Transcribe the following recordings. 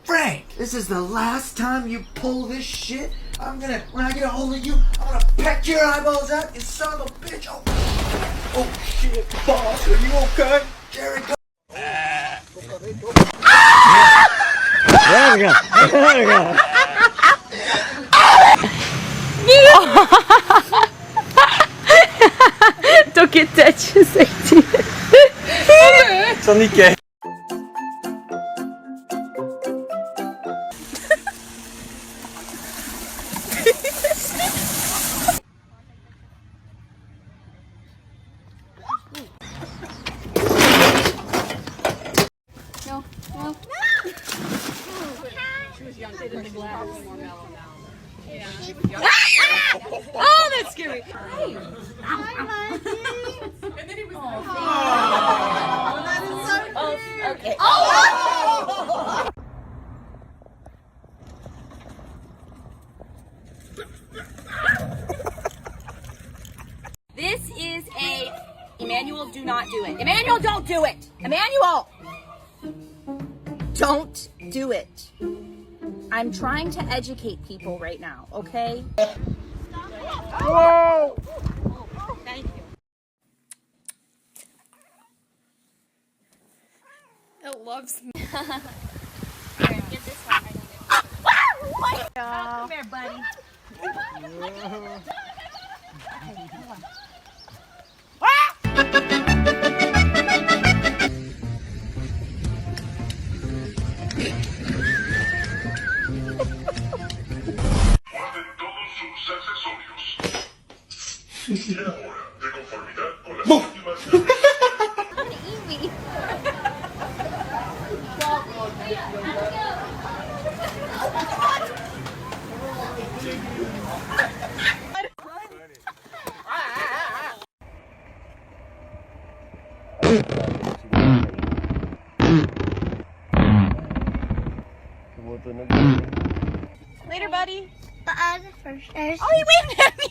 Frank, this is the last time you pull this shit. When I get a hold of you, I'm gonna peck your eyeballs out, you son of a bitch. Oh shit, boss, are you okay? Jerry, go. There we go. There we go. Toquetetti, senti. Sono di che? No, no. She was young. They did the glass more mellow now. Yeah. Oh, that's scary. Hi. Hi, and then he was oh, that is so cute. Okay. Oh! This is a Emmanuel, do not do it. Emmanuel, don't do it. Emmanuel, don't do it. I'm trying to educate people right now, okay? Whoa! Thank you. It loves me. Here, get this one. Come here, buddy. Okay, hold on. Y ahora, de conformidad con las últimas... Later, buddy. First. Oh, he waved at me.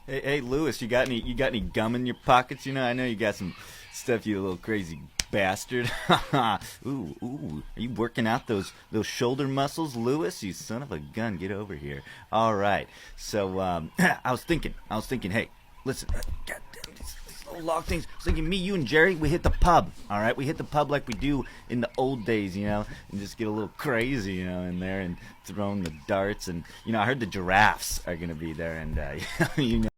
Hey, Lewis, you got any gum in your pockets? You know, I know you got some stuff, you little crazy bastard. ooh, are you working out those shoulder muscles, Lewis? You son of a gun, get over here. All right, so I was thinking, hey, listen, God damn these little log things. I was thinking, me, you, and Jerry, we hit the pub. All right, we hit the pub like we do in the old days, you know, and just get a little crazy, you know, in there and throwing the darts, and you know, I heard the giraffes are gonna be there, and you know.